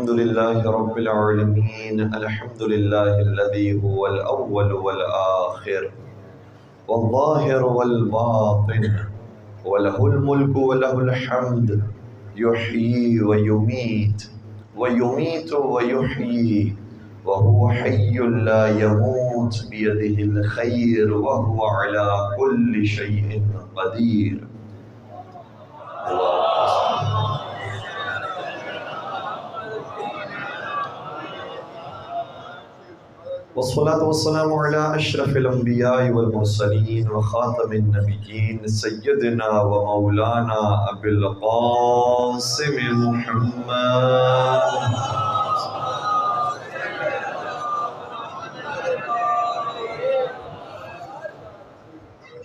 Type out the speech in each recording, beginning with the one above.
الحمد لله رب العالمين الحمد لله الذي هو الأول والآخر والظاهر والباطن وله الملك وله الحمد يحيي ويميت ويحيي وهو حي لا يموت بيده الخير وهو على كل شيء قدير. والصلاة والسلام على أشرف الأنبياء والمرسلين وخاتم النبيين سيدنا ومولانا أبي القاسم محمد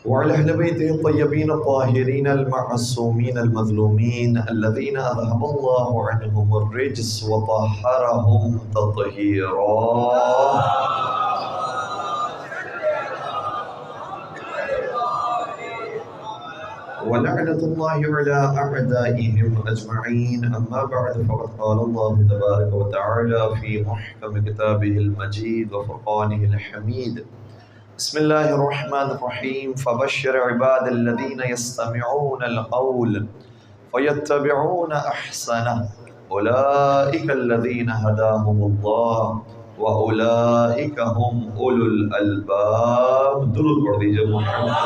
وعلى أهل بيته الطيبين الطاهرين المعصومين المظلومين الذين أذهب الله عنهم الرجس وطهرهم تطهيرا. ولعنة الله على أعدائهم أجمعين. أما بعد فقد قال الله تبارك وتعالى في محكم كتابه المجيد وفرقانه الحميد: بسم الله الرحمن الرحيم. فبشر عباد الذين يستمعون القول فيتبعون أحسنه أولئك الذين هداهم الله وأولئك هم أولو الألباب. درود پڑھ دیجئے محمد.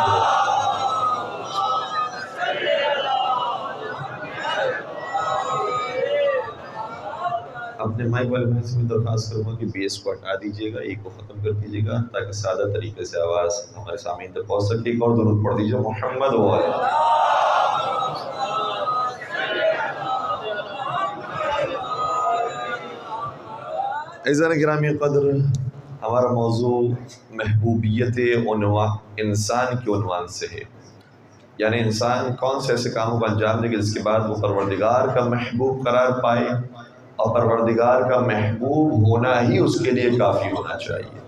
اپنے مائک والے بھائی سے میں درخواست کروں گا کہ بیس کو ہٹا دیجیے گا، ایک کو ختم کر دیجیے گا تاکہ سادہ طریقے سے آواز ہمارے سامعین تک پہنچ سکے. اور درود پڑھ دیجیے محمد وعلى. عزیزان گرامی قدر، ہمارا موضوع محبوبیت انسان کے عنوان سے ہے. یعنی انسان کون سے ایسے کاموں کو انجام دے گا جس کے بعد وہ پروردگار کا محبوب قرار پائے، اور پروردگار کا محبوب ہونا ہی اس کے لیے کافی ہونا چاہیے.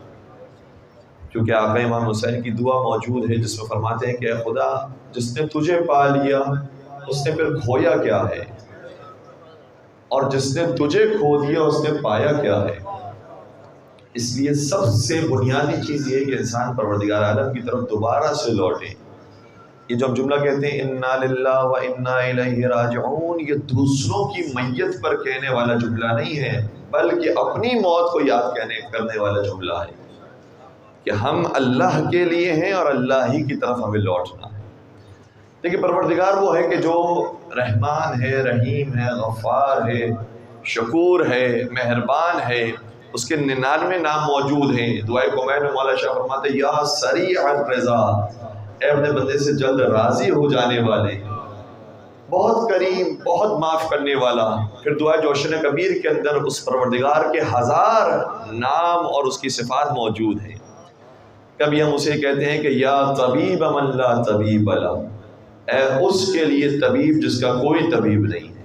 کیونکہ آقا امام حسین کی دعا موجود ہے جس میں فرماتے ہیں کہ اے خدا، جس نے تجھے پا لیا اس نے پھر کھویا کیا ہے، اور جس نے تجھے کھو دیا اس نے پایا کیا ہے. اس لیے سب سے بنیادی چیز یہ ہے کہ انسان پروردگار عالم کی طرف دوبارہ سے لوٹے. یہ جو ہم جملہ کہتے ہیں انا للہ و انا الیہ راجعون، یہ دوسروں کی میت پر کہنے والا جملہ نہیں ہے، بلکہ اپنی موت کو یاد کرنے والا جملہ ہے کہ ہم اللہ کے لیے ہیں اور اللہ ہی کی طرف ہمیں لوٹنا ہے. دیکھیں، پروردگار وہ ہے کہ جو رحمان ہے، رحیم ہے، غفار ہے، شکور ہے، مہربان ہے. اس کے 99 نام موجود ہیں. دعائے کمین میں مولا شاہ فرماتے ہیں یا سریع الرضا، اے اپنے بندے سے جلد راضی ہو جانے والے، بہت کریم، بہت معاف کرنے والا. پھر دعا جوشن کبیر کے اندر اس پروردگار کے 1000 نام اور اس کی صفات موجود ہیں. کبھی ہم اسے کہتے ہیں کہ یا طبیب من لا طبیب له، اے اس کے لیے طبیب جس کا کوئی طبیب نہیں ہے.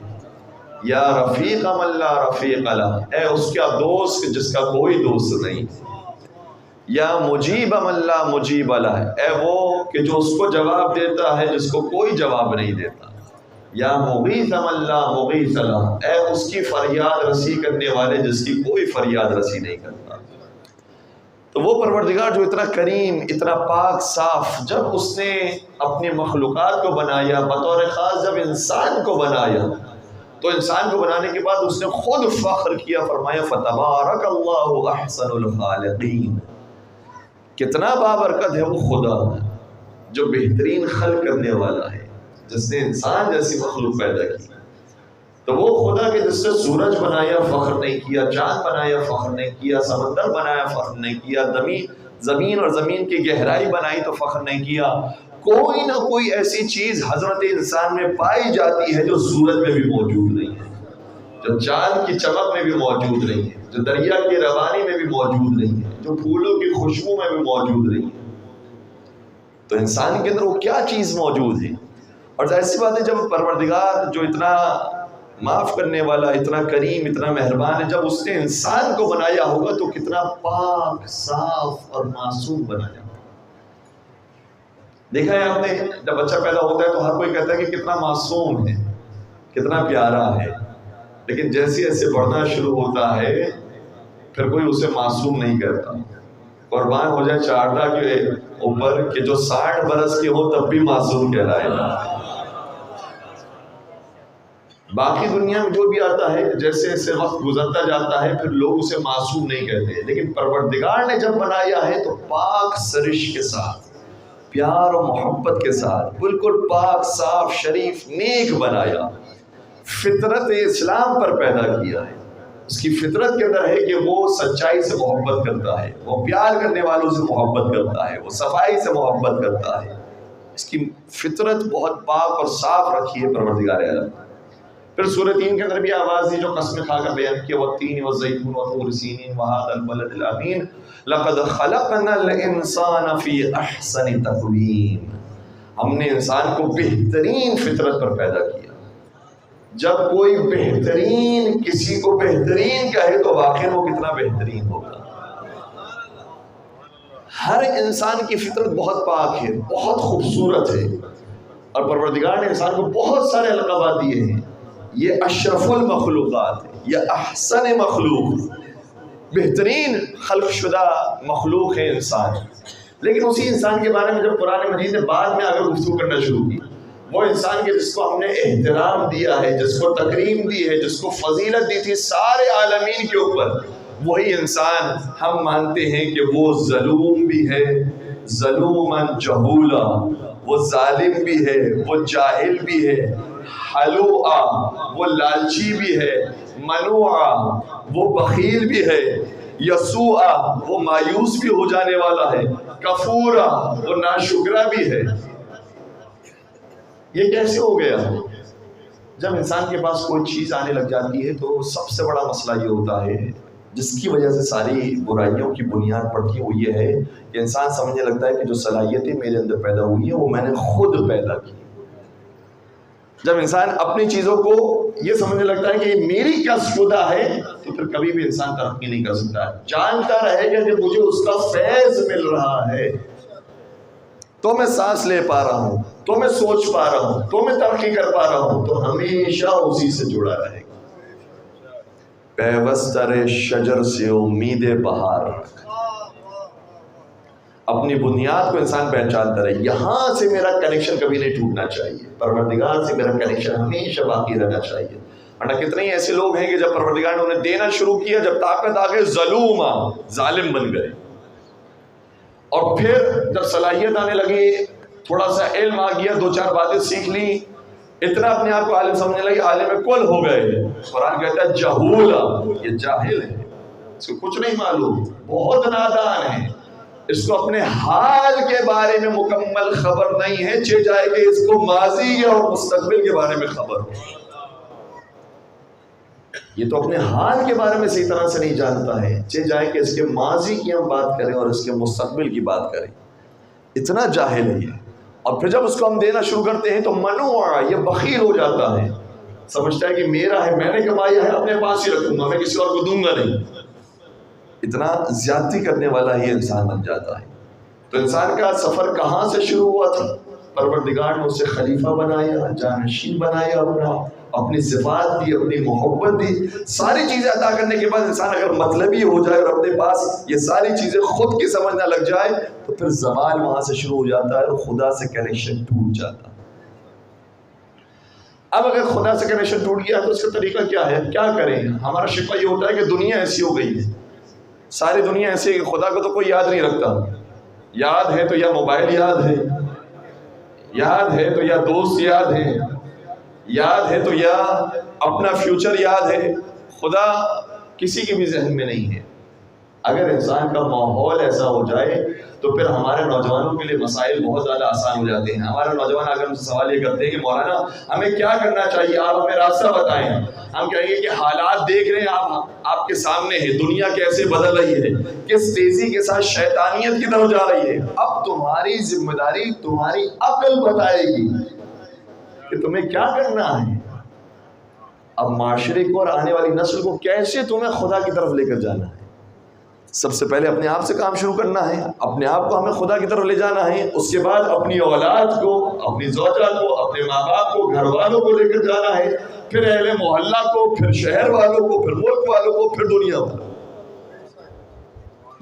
یا رفیق من لا رفیق له، اے اس کا دوست جس کا کوئی دوست نہیں. یا مجیب من لا مجیب له، اے وہ کہ جو اس کو جواب دیتا ہے جس کو کوئی جواب نہیں دیتا. یا مغیث من لا مغیث له، اے اس کی فریاد رسی کرنے والے جس کی کوئی فریاد رسی نہیں کرتا. تو وہ پروردگار جو اتنا کریم، اتنا پاک صاف، جب اس نے اپنی مخلوقات کو بنایا، بطور خاص جب انسان کو بنایا، تو انسان کو بنانے کے بعد اس نے خود فخر کیا، فرمایا فتبارک اللہ احسن الخالقین. کتنا بابرکت ہے وہ خدا جو بہترین خلق کرنے والا ہے، جس نے انسان جیسی مخلوق پیدا کی. تو وہ خدا کہ جس نے سورج بنایا فخر نہیں کیا، چاند بنایا فخر نہیں کیا، سمندر بنایا فخر نہیں کیا، زمین اور زمین کی گہرائی بنائی تو فخر نہیں کیا. کوئی نہ کوئی ایسی چیز حضرت انسان میں پائی جاتی ہے جو سورج میں بھی موجود نہیں ہے، جو چاند کی چمک میں بھی موجود نہیں ہے، جو دریا کی روانی میں بھی موجود نہیں ہے، جو پھولوں کی خوشبو میں بھی موجود نہیں ہے. تو انسان کے اندر وہ کیا چیز موجود ہے. اور ظاہر سی بات ہے جب پروردگار جو اتنا معاف کرنے والا، اتنا کریم، اتنا مہربان ہے، جب اس نے انسان کو بنایا ہوگا تو کتنا پاک، صاف اور معصوم بنایا. دیکھا ہے آپ نے، جب بچہ پیدا ہوتا ہے تو ہر کوئی کہتا ہے کہ کتنا معصوم ہے، کتنا پیارا ہے. لیکن جیسے ایسے بڑھنا شروع ہوتا ہے پھر کوئی اسے معصوم نہیں کہتا. قربان ہو جائے چارڈا کے اوپر کہ جو 60 برس کے ہو تب بھی معصوم کہلائے گا. باقی دنیا میں جو بھی آتا ہے جیسے ایسے وقت گزرتا جاتا ہے پھر لوگ اسے معصوم نہیں کہتے، لیکن پروردگار نے جب بنایا ہے تو پاک سرش کے ساتھ، پیار و محبت کے ساتھ، بالکل پاک صاف شریف نیک بنایا، فطرت اسلام پر پیدا کیا ہے. اس کی فطرت کے اندر ہے کہ وہ سچائی سے محبت کرتا ہے، وہ پیار کرنے والوں سے محبت کرتا ہے، وہ صفائی سے محبت کرتا ہے. اس کی فطرت بہت پاک اور صاف رکھی ہے پروردگار عالم. پھر سورہ 3 کے اندر بھی آواز دی جو قسم کھا کر بیان کیا، والتین والزیتون وطور سینین وہذا البلد الامین لقد خلقنا الانسان فی احسن تقویم. ہم نے انسان کو بہترین فطرت پر پیدا کیا. جب کوئی بہترین کسی کو بہترین کہے تو واقعی وہ کتنا بہترین ہوگا. ہر انسان کی فطرت بہت پاک ہے، بہت خوبصورت ہے، اور پروردگار نے انسان کو بہت سارے القابات دیے ہیں. یہ اشرف المخلوقات ہے، یہ احسن مخلوق، بہترین خلق شدہ مخلوق ہے انسان. لیکن اسی انسان کے بارے میں جب قرآن مجید نے بعد میں اگر گفتگو کرنا شروع کی، وہ انسان کے جس کو ہم نے احترام دیا ہے، جس کو تکریم دی ہے، جس کو فضیلت دی تھی سارے عالمین کے اوپر، وہی انسان ہم مانتے ہیں کہ وہ ظلوم بھی ہے، ظلوماً جہولا، وہ ظالم بھی ہے، وہ جاہل بھی ہے، حلوعا وہ لالچی بھی ہے، منوعا وہ بخیل بھی ہے، یسوعا وہ مایوس بھی ہو جانے والا ہے، کفورا وہ ناشکرا بھی ہے. یہ کیسے ہو گیا؟ جب انسان کے پاس کوئی چیز آنے لگ جاتی ہے تو سب سے بڑا مسئلہ یہ ہوتا ہے، جس کی وجہ سے ساری برائیوں کی بنیاد پڑتی ہے، وہ یہ ہے کہ انسان سمجھنے لگتا ہے کہ جو صلاحیتیں میرے اندر پیدا ہوئی ہیں وہ میں نے خود پیدا کی. جب انسان اپنی چیزوں کو یہ سمجھنے لگتا ہے کہ یہ میری کسب شدہ ہے تو پھر کبھی بھی انسان ترقی نہیں کر سکتا. جانتا رہے گا کہ مجھے اس کا فیض مل رہا ہے تو میں سانس لے پا رہا ہوں، تو میں سوچ پا رہا ہوں، تو میں ترقی کر پا رہا ہوں، تو ہمیشہ اسی سے جڑا رہے گا. پیوستر شجر سے امید بہار رکھ. اپنی بنیاد کو انسان پہچانتا رہے، یہاں سے میرا کنیکشن کبھی نہیں ٹوٹنا چاہیے، پروردگار سے میرا کنیکشن ہمیشہ باقی رہنا چاہیے. ورنہ کتنے ہی ایسے لوگ ہیں کہ جب پروردگار نے انہیں دینا شروع کیا، جب طاقت آ گئی ظلوما، ظالم بن گئے. اور پھر جب صلاحیت آنے لگی، تھوڑا سا علم آ گیا، 2-4 باتیں سیکھ لی، اتنا اپنے آپ کو عالم سمجھنے لگے، عالم کل ہو گئے. قرآن کہتا ہے جہولا، یہ جاہل ہے، اس کو کچھ نہیں معلوم، بہت نادان ہے، اس کو اپنے حال کے بارے میں مکمل خبر نہیں ہے، چہ جائے کہ اس کو ماضی اور مستقبل کے بارے میں خبر ہو. یہ تو اپنے حال کے بارے میں صحیح طرح سے نہیں جانتا ہے، چہ جائے کہ اس کے ماضی کی ہم بات کریں اور اس کے مستقبل کی بات کریں. اتنا جاہل ہے یہ. اور پھر جب اس کو ہم دینا شروع کرتے ہیں تو منوعا، یہ بخیل ہو جاتا ہے، سمجھتا ہے کہ میرا ہے، میں نے کمایا ہے، اپنے پاس ہی رکھوں گا، میں کسی اور کو دوں گا نہیں. اتنا زیادتی کرنے والا ہی انسان بن جاتا ہے. تو انسان کا سفر کہاں سے شروع ہوا تھا؟ پروردگار نے اسے خلیفہ بنایا، جانشین بنایا، اپنی صفات دی، اپنی محبت دی، ساری چیزیں عطا کرنے کے بعد انسان اگر مطلبی ہو جائے اور اپنے پاس یہ ساری چیزیں خود کی سمجھنا لگ جائے تو پھر زوال وہاں سے شروع ہو جاتا ہے اور خدا سے کنیکشن ٹوٹ جاتا ہے. اب اگر خدا سے کنیکشن ٹوٹ گیا تو اس کا طریقہ کیا ہے؟ کیا کریں؟ ہمارا شکوہ یہ ہوتا ہے کہ دنیا ایسی ہو گئی ہے، ساری دنیا ایسی ہے کہ خدا کو تو کوئی یاد نہیں رکھتا. یاد ہے تو یا موبائل یاد ہے، یاد ہے تو یا دوست یاد ہے، یاد ہے تو یا اپنا فیوچر یاد ہے، خدا کسی کے بھی ذہن میں نہیں ہے. اگر انسان کا ماحول ایسا ہو جائے تو پھر ہمارے نوجوانوں کے لیے مسائل بہت زیادہ آسان ہو جاتے ہیں. ہمارے نوجوان اگر ہم سے سوال یہ کرتے ہیں کہ مولانا ہمیں کیا کرنا چاہیے، آپ ہمیں راستہ بتائیں، ہم کہیں گے کہ حالات دیکھ رہے ہیں آپ کے سامنے ہے، دنیا کیسے بدل رہی ہے، کس تیزی کے ساتھ شیطانیت کی طرف جا رہی ہے. اب تمہاری ذمہ داری تمہاری عقل بتائے گی کہ تمہیں کیا کرنا ہے. اب معاشرے کو اور آنے والی نسل کو کیسے تمہیں خدا کی طرف لے کر جانا ہے. سب سے پہلے اپنے آپ سے کام شروع کرنا ہے، اپنے آپ کو ہمیں خدا کی طرف لے جانا ہے، اس کے بعد اپنی اولاد کو، اپنی زوجہ کو، اپنے ماں باپ کو، گھر والوں کو لے کر جانا ہے، پھر اہل محلہ کو، پھر شہر والوں کو، پھر ملک والوں کو، پھر دنیا والوں کو۔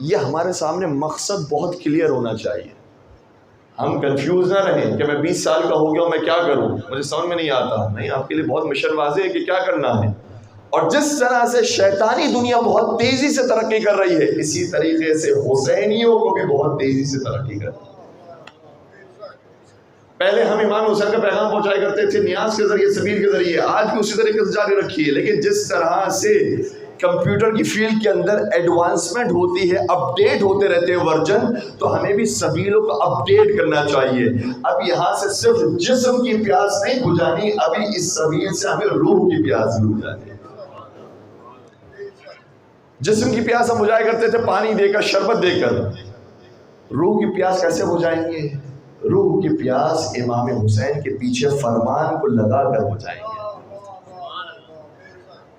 یہ ہمارے سامنے مقصد بہت کلیئر ہونا چاہیے، ہم کنفیوز نہ رہیں کہ میں 20 سال کا ہو گیا ہوں، میں کیا کروں، مجھے سمجھ میں نہیں آتا۔ نہیں، آپ کے لیے بہت مشن واضح ہے کہ کیا کرنا ہے۔ اور جس طرح سے شیطانی دنیا بہت تیزی سے ترقی کر رہی ہے، اسی طریقے سے حسینیوں کو بھی بہت تیزی سے ترقی کر رہی ہے۔ پہلے ہم امام حسین کا پیغام پہنچایا کرتے تھے نیاز کے ذریعے، سبیل کے ذریعے، آج بھی اسی طریقے سے جاری رکھیے، لیکن جس طرح سے کمپیوٹر کی فیلڈ کے اندر ایڈوانسمنٹ ہوتی ہے، اپڈیٹ ہوتے رہتے ہیں ورژن، تو ہمیں بھی سبیلوں کو اپڈیٹ کرنا چاہیے۔ اب یہاں سے صرف جسم کی پیاس نہیں بجھانی، ابھی اس سبیل سے ہمیں روح کی پیاس بھی بجھانی ہے۔ جسم کی پیاس ہم بجھایا کرتے تھے پانی دے کر، شربت دے کر، روح کی پیاس کیسے بجھائیں گے؟ روح کی پیاس امام حسین کے پیچھے فرمان کو لگا کر بجھائیں گے۔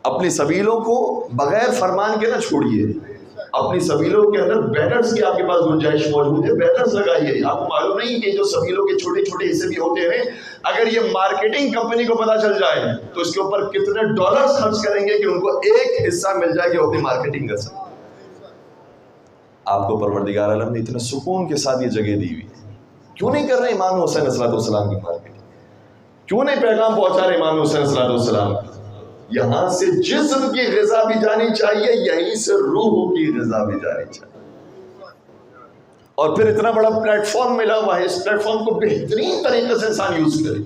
اپنی سبیلوں کو بغیر فرمان کے نہ چھوڑیے، اپنی سبیلوں کے اندر بینرز کی آپ کے پاس گنجائش موجود ہے، بینرز لگائیے۔ آپ کو معلوم نہیں کہ جو سبیلوں کے چھوٹے چھوٹے حصے بھی ہوتے ہیں، اگر یہ مارکیٹنگ کمپنی کو پتا چل جائے تو اس کے اوپر کتنے ڈالرز خرچ کریں گے کہ ان کو ایک حصہ مل جائے کہ وہ اپنی مارکیٹنگ کر سکیں۔ آپ کو پروردگار عالم نے اتنے سکون کے ساتھ یہ جگہ دی ہوئی، کیوں نہیں کر رہے امام حسین علیہ السلام کی مارکیٹنگ؟ کیوں نہیں پیغام پہنچا رہے امام حسین علیہ السلام کی؟ یہاں سے جسم کی غذا بھی جانی چاہیے، یہیں سے روح کی غذا بھی جانی چاہیے۔ اور پھر اتنا بڑا پلیٹ فارم ملا ہوا ہے، اس پلیٹ فارم کو بہترین طریقے سے انسان یوز کرے۔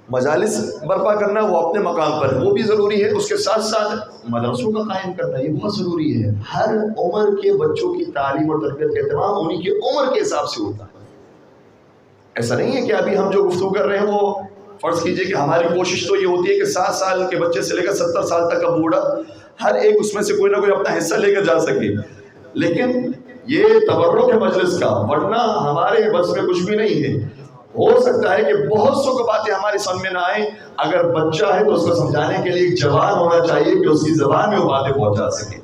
مجالس برپا کرنا وہ اپنے مقام پر ہے، وہ بھی ضروری ہے، اس کے ساتھ ساتھ مدرسوں کا قائم کرنا یہ بہت ضروری ہے۔ ہر عمر کے بچوں کی تعلیم اور تربیت کا اہتمام انہی کی عمر کے حساب سے ہوتا ہے۔ ایسا نہیں ہے کہ ابھی ہم جو گفتگو کر رہے ہیں وہ فرض کیجئے کہ ہماری کوشش تو یہ ہوتی ہے کہ 7 سال کے بچے سے لے کر 70 سال تک کا بوڑھا ہر ایک اس میں سے کوئی نہ کوئی اپنا حصہ لے کر جا سکے، لیکن یہ تبرک ہے مجلس کا، ورنہ ہمارے بس میں کچھ بھی نہیں ہے۔ ہو سکتا ہے کہ بہت سو باتیں ہماری سمجھ میں نہ آئیں، اگر بچہ ہے تو اس کو سمجھانے کے لیے ایک جوان ہونا چاہیے کہ اس کی زبان میں وہ باتیں پہنچا سکے۔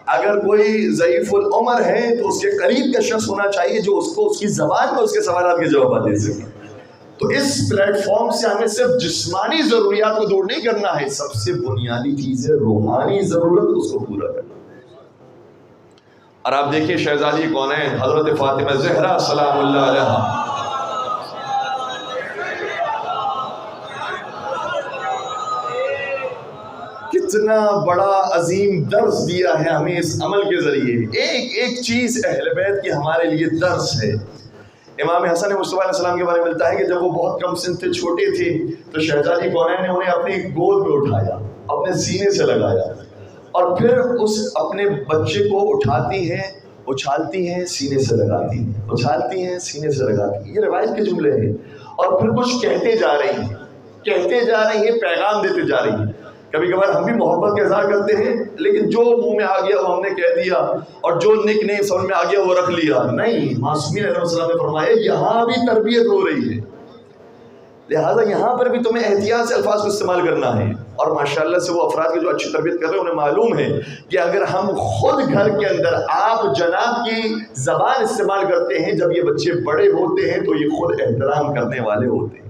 اگر کوئی ضعیف العمر ہے تو اس کے قریب کا شخص ہونا چاہیے جو اس کو اس کی زبان میں اس کے سوالات کے جوابات دے سکے۔ تو اس پلیٹ فارم سے ہمیں صرف جسمانی ضروریات کو دور نہیں کرنا ہے، سب سے بنیادی چیز ہے روحانی ضرورت، اس کو پورا کرنا۔ اور آپ دیکھیے شہزادی کونین حضرت فاطمہ زہرا سلام اللہ علیہا، کتنا بڑا عظیم درس دیا ہے ہمیں اس عمل کے ذریعے۔ ایک ایک چیز اہل بیت کی ہمارے لیے درس ہے۔ امام حسن مصطفیٰ علیہ السلام کے بارے میں ملتا ہے کہ جب وہ بہت کم سن تھے، چھوٹے تھے، تو شہزادی کونین نے انہیں اپنی گود میں اٹھایا، اپنے سینے سے لگایا، اور پھر اس اپنے بچے کو اٹھاتی ہیں، اچھالتی ہیں، سینے سے لگاتی ہیں، اچھالتی ہیں، سینے سے لگاتی ہیں۔ یہ روایت کے جملے ہیں، اور پھر کچھ کہتے جا رہی ہیں، کہتے جا رہی ہیں، پیغام دیتے جا رہی ہیں۔ کبھی کبھار ہم بھی محبت کا اظہار کرتے ہیں، لیکن جو منہ میں آ گیا وہ ہم نے کہہ دیا، اور جو نک نہیں سمجھ میں آ گیا وہ رکھ لیا۔ نہیں، معصومین علیہ السلام نے فرمایا یہاں بھی تربیت ہو رہی ہے، لہٰذا یہاں پر بھی تمہیں احتیاط سے الفاظ کو استعمال کرنا ہے۔ اور ماشاءاللہ سے وہ افراد کے جو اچھی تربیت کر رہے ہیں انہیں معلوم ہے کہ اگر ہم خود گھر کے اندر آپ جناب کی زبان استعمال کرتے ہیں، جب یہ بچے بڑے ہوتے ہیں تو یہ خود احترام کرنے والے ہوتے ہیں۔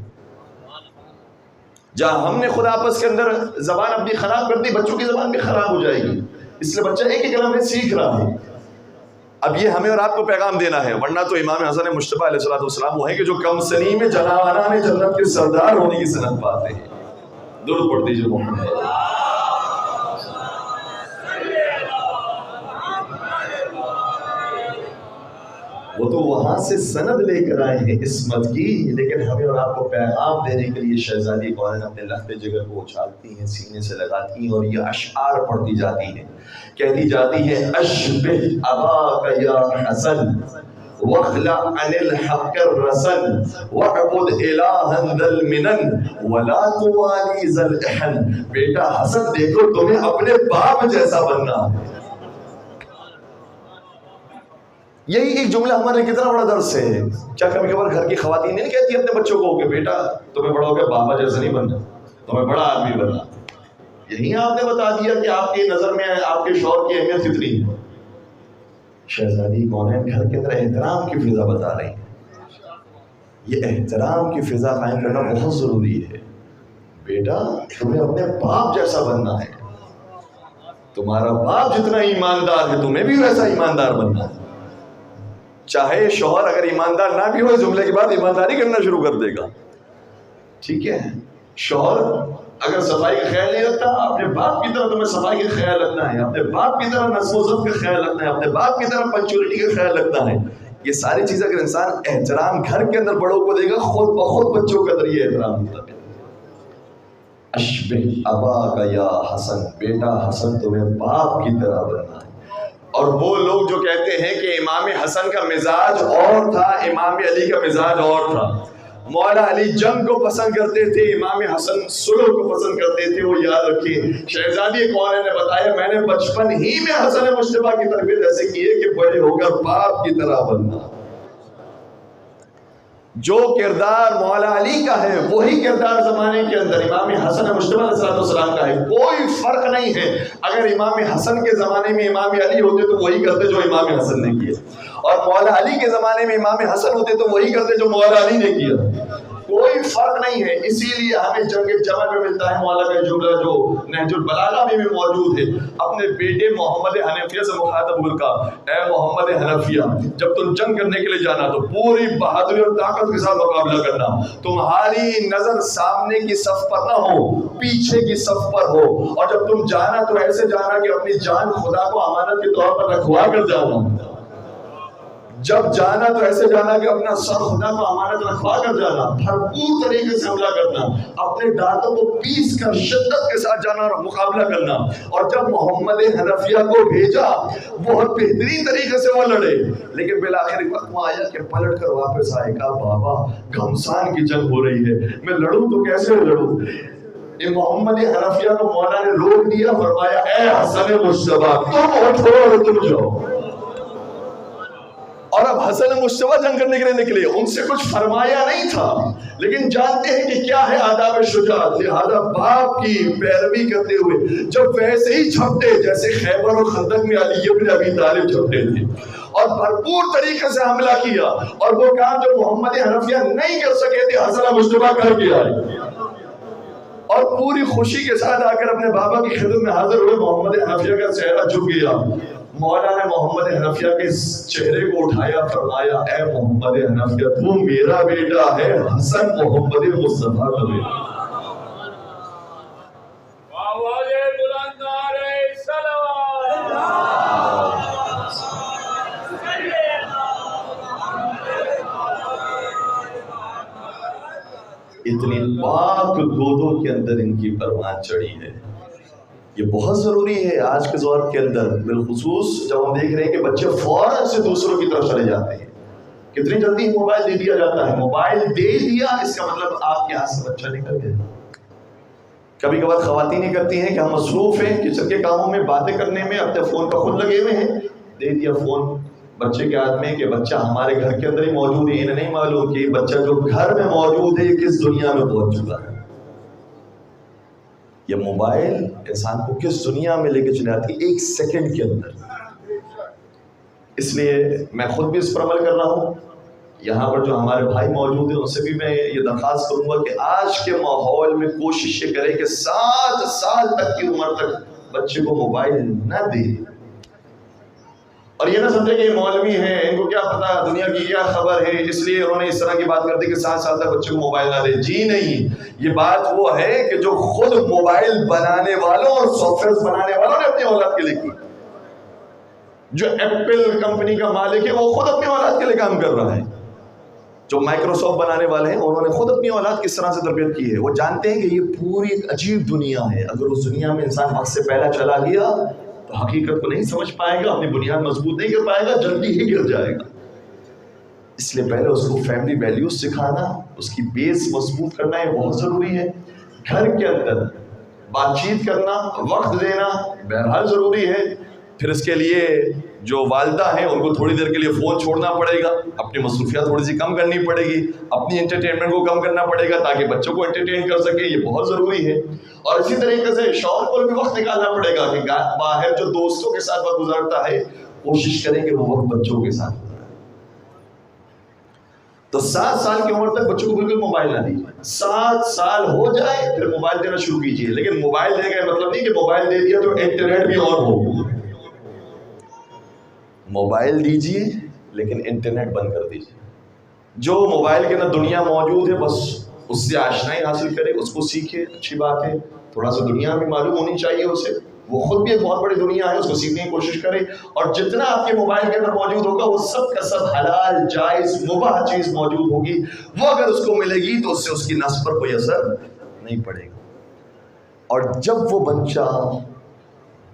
جہاں ہم نے خود آپس کے اندر زبان اپنی خراب کر دی، بچوں کی زبان بھی خراب ہو جائے گی۔ اس لیے بچہ ایک ایک کلمہ سیکھ رہا ہے۔ اب یہ ہمیں اور آپ کو پیغام دینا ہے، ورنہ تو امام حسن مصطفیٰ علیہ السلام وہ ہیں کہ جو کم سنی میں جنابانہ نے جنت کے سردار ہونے کی سند پاتے ہیں۔ درود پڑھ دیجیے محمد۔ وہ تو وہاں سے سند لے کر آئے ہیں عصمت کی، لیکن ہمیں اور آپ کو پیغام دینے کے لیے شہزادی کونین اپنے لخت جگر کو اچھالتی ہیں، سینے سے لگاتی ہیں، اور یہ اشعار پڑھتی جاتی ہیں، کہتی جاتی ہے اشبہ اباک یا حسن واخلع عن الحق الرسن واعبد الہا ذا المنن ولا توالی ذا الاحن۔ بیٹا حسن دیکھو تمہیں اپنے باپ جیسا بننا ہے۔ یہی ایک جملہ ہمارے کتنا بڑا درس ہے۔ کیا کبھی کبھار گھر کی خواتین نہیں کہتی اپنے بچوں کو کہ بیٹا تمہیں بڑا ہو کے بابا جیسا نہیں بننا، تمہیں بڑا آدمی بننا۔ یہی آپ نے بتا دیا کہ آپ کی نظر میں آپ کے شوہر کی اہمیت کتنی ہے۔ شہزادی کونین گھر کے اندر احترام کی فضا بتا رہی ہیں. یہ احترام کی فضا قائم کرنا بہت ضروری ہے. بیٹا تمہیں اپنے باپ جیسا بننا ہے. تمہارا باپ جتنا ایماندار ہے تمہیں بھی ویسا ایماندار بننا ہے. چاہے شوہر اگر ایماندار نہ بھی ہو اس جملے کے بعد ایمانداری کرنا شروع کر دے گا. ٹھیک ہے, شوہر اگر صفائی کا خیال نہیں رکھتا, اپنے باپ کی طرح تمہیں صفائی کا خیال رکھنا ہے, اپنے باپ کی طرح نظم و ضبط کا خیال رکھنا ہے, اپنے باپ کی طرح پنچولیٹی کا خیال رکھنا ہے. یہ ساری چیزیں اگر انسان احترام گھر کے اندر بڑوں کو دے گا, خود بخود بچوں کے اندر یہ احترام ہوتا ہے. اشبہ ابا کا یا حسن, بیٹا حسن تمہیں باپ کی طرح بننا ہے. اور وہ لوگ جو کہتے ہیں کہ امام حسن کا مزاج اور تھا, امام علی کا مزاج اور تھا, مولا علی جنگ کو پسند کرتے تھے, امام حسن صلح کو پسند کرتے تھے, وہ یاد رکھیے. شہزادی کونین نے بتایا میں نے بچپن ہی میں حسن مجتبیٰ کی تربیت ایسے کی ہے کہ بڑے ہو کر باپ کی طرح بننا. جو کردار مولا علی کا ہے وہی کردار زمانے کے اندر امام حسن مجتبیٰ علیہ السلام کا ہے. کوئی فرق نہیں ہے. اگر امام حسن کے زمانے میں امام علی ہوتے تو وہی کرتے جو امام حسن نے کیا, اور مولا علی کے زمانے میں امام حسن ہوتے تو وہی کرتے جو مولا علی نے کیا. کوئی فرق نہیں ہے. اسی لیے ہمیں جنگ جمل میں ملتا ہے مولا کا جملہ جو نہج البلاغہ میں بھی موجود ہے. اپنے بیٹے محمد حنفیہ سے مخاطب ہو کہا, اے محمد حنفیہ جب تم جنگ کرنے کے لیے جانا تو پوری بہادری اور طاقت کے ساتھ مقابلہ کرنا. تمہاری نظر سامنے کی صف پر نہ ہو, پیچھے کی صف پر ہو, اور جب تم جانا تو ایسے جانا کہ اپنی جان خدا کو امانت کے طور پر رکھوا کر جانا. جب جانا تو ایسے جانا کہ اپنا سر خدا کو امانت رکھوا کر جانا, بھرپور طریقے سے حملہ کرنا, اپنے دانتوں کو پیس کر شدت کے ساتھ جانا اور مقابلہ کرنا. اور جب محمد حنفیہ کو بھیجا بہت بہترین طریقے سے وہ لڑے, لیکن بالآخر ایک وقت وہ آیا کہ پلٹ کر واپس آئے, کہا بابا گھمسان کی جنگ ہو رہی ہے, میں لڑوں تو کیسے لڑوں. محمد حنفیہ کو مولا نے روک دیا, فرمایا اے حسن مجتبیٰ تم اٹھو اور تم جاؤ. اور اب حسن مجتبیٰ جنگ کرنے کے لیے نکلے. ان سے کچھ فرمایا نہیں تھا, لیکن جانتے ہیں کہ کیا ہے آداب شجاعت. لہذا باپ کی پیروی کرتے ہوئے جب ویسے ہی جھپٹے جیسے خیبر اور خندق میں علی بن ابی طالب جھپٹے تھے, اور بھرپور طریقے سے حملہ کیا, اور وہ کام جو محمد حنفیہ نہیں کر سکے تھے حسن مجتبیٰ کر کے آئے, اور پوری خوشی کے ساتھ آ کر اپنے بابا کی خدمت میں حاضر ہوئے. محمد حنفیہ کا چہرہ جھک گیا. مولا نے محمد حنفیہ کے چہرے کو اٹھایا, فرمایا اے محمد حنفیہ تو میرا بیٹا ہے, حسن محمد مصطفیٰ کا بیٹا. اتنی پاک گودوں کے اندر ان کی پروان چڑھی ہے. یہ بہت ضروری ہے آج کے دور کے اندر, بالخصوص جب ہم دیکھ رہے ہیں کہ بچے فوراً سے دوسروں کی طرف چلے جاتے ہیں. کتنی جلدی موبائل دے دیا جاتا ہے. موبائل دے دیا اس کا مطلب آپ کے ہاتھ سے بچہ نکل گیا. کبھی کبھار خواتین کرتی ہیں کہ ہم مصروف ہیں کچن کے کاموں میں, باتیں کرنے میں, اپنے فون پر خود لگے ہوئے ہیں, دے دیا فون بچے کے ہاتھ میں کہ بچہ ہمارے گھر کے اندر ہی موجود ہے. انہیں نہیں معلوم کہ بچہ جو گھر میں موجود ہے یہ کس دنیا میں پہنچ چکا ہے. یہ موبائل انسان کو کس دنیا میں لے کے چلے آتی ہے ایک سیکنڈ کے اندر. اس لیے میں خود بھی اس پر عمل کر رہا ہوں. یہاں پر جو ہمارے بھائی موجود ہیں ان سے بھی میں یہ درخواست کروں گا کہ آج کے ماحول میں کوشش یہ کریں کہ 7 سال تک کی عمر تک بچے کو موبائل نہ دیں. اور یہ نہ سمجھے کہ یہ مولوی ہیں, ان کو کیا پتا دنیا کی کیا خبر ہے, اس لیے انہوں نے اس طرح کی بات کر دی کہ 7 سال تک بچے کو موبائل نہ دے. جی نہیں, یہ بات وہ ہے کہ جو خود موبائل بنانے والوں اور سافٹ ویئر بنانے والوں نے اپنی اولاد کے لیے کی. جو ایپل کمپنی کا مالک ہے وہ خود اپنی اولاد کے لیے کام کر رہا ہے. جو مائکروسافٹ بنانے والے ہیں انہوں نے خود اپنی اولاد کس طرح سے تربیت کی ہے. وہ جانتے ہیں کہ یہ پوری ایک عجیب دنیا ہے. اگر اس دنیا میں انسان وقت سے پہلا چلا گیا تو حقیقت کو نہیں سمجھ پائے گا, اپنی بنیاد مضبوط نہیں کر پائے گا, جلدی ہی گر جائے گا. اس لیے پہلے اس کو فیملی ویلیوز سکھانا, اس کی بیس مضبوط کرنا یہ بہت ضروری ہے. گھر کے اندر بات چیت کرنا, وقت دینا بہرحال ضروری ہے. پھر اس کے لیے جو والدہ ہیں ان کو تھوڑی دیر کے لیے فون چھوڑنا پڑے گا, اپنی مصروفیات تھوڑی سی کم کرنی پڑے گی, اپنی انٹرٹینمنٹ کو کم کرنا پڑے گا تاکہ بچوں کو انٹرٹین کر سکے. یہ بہت ضروری ہے. اور اسی طریقے سے شوہر کو بھی وقت نکالنا پڑے گا کہ باہر جو دوستوں کے ساتھ وقت گزارتا ہے کوشش کریں کہ وہ وقت بچوں کے ساتھ. تو 7 سال کی عمر تک بچوں کو بالکل موبائل نہ دیجیے. 7 سال ہو جائے پھر موبائل دینا شروع کیجیے. لیکن موبائل دینے کا مطلب نہیں کہ موبائل دے دیا تو انٹرنیٹ بھی آن ہو. موبائل دیجیے لیکن انٹرنیٹ بند کر دیجیے. جو موبائل کے اندر دنیا موجود ہے بس اس سے آشنائی حاصل کرے, اس کو سیکھے, اچھی بات ہے. تھوڑا سا دنیا بھی معلوم ہونی چاہیے اسے, وہ خود بھی ایک بہت بڑی دنیا ہے, اس کو سیکھنے کی کوشش کرے. اور جتنا آپ کے موبائل کے اندر موجود ہوگا وہ سب کا سب حلال جائز مباح چیز موجود ہوگی. وہ اگر اس کو ملے گی تو اس سے اس کی نفس پر کوئی اثر نہیں پڑے گا. اور جب وہ بچہ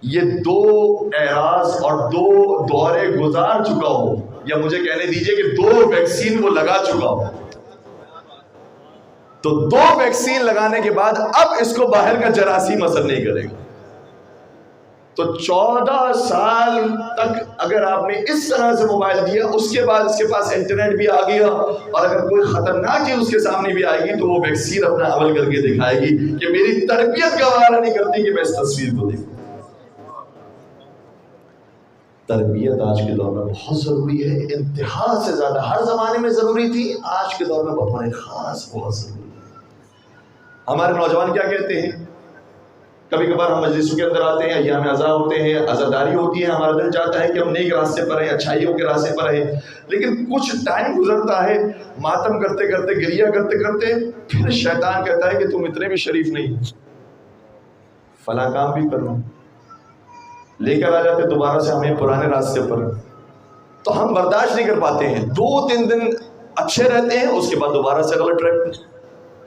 یہ 2 اعراض اور 2 دورے گزار چکا ہو, یا مجھے کہنے دیجئے کہ 2 ویکسین وہ لگا چکا ہو, تو 2 ویکسین لگانے کے بعد اب اس کو باہر کا جراثیم اثر نہیں کرے گا. تو 14 سال تک اگر آپ نے اس طرح سے موبائل دیا, اس کے بعد اس کے پاس انٹرنیٹ بھی آ گیا, اور اگر کوئی خطرناک چیز اس کے سامنے بھی آئے گی تو وہ ویکسین اپنا عمل کر کے دکھائے گی کہ میری تربیت گوارا نہیں کرتی کہ میں اس تصویر کو دیکھوں. تربیت آج کے دور میں بہت ضروری ہے, انتہا سے زیادہ. ہر زمانے میں ضروری تھی, آج کے دور میں بطور خاص بہت ضروری ہے. ہمارے نوجوان کیا کہتے ہیں, کبھی کبھار ہم مجلسوں کے اندر آتے ہیں, ایام عزا ہوتے ہیں, عزاداری ہوتی ہے, ہمارا دل چاہتا ہے کہ ہم نیک راستے پر رہیں, اچھائیوں کے راستے پر رہیں. لیکن کچھ ٹائم گزرتا ہے, ماتم کرتے کرتے, گریہ کرتے کرتے, پھر شیطان کہتا ہے کہ تم اتنے بھی شریف نہیں, فلاں کام بھی کرو, لے کر آ جاتے دوبارہ سے ہمیں پرانے راستے پر. تو ہم برداشت نہیں کر پاتے ہیں. 2-3 دن اچھے رہتے ہیں, اس کے بعد دوبارہ سے غلط ٹریک,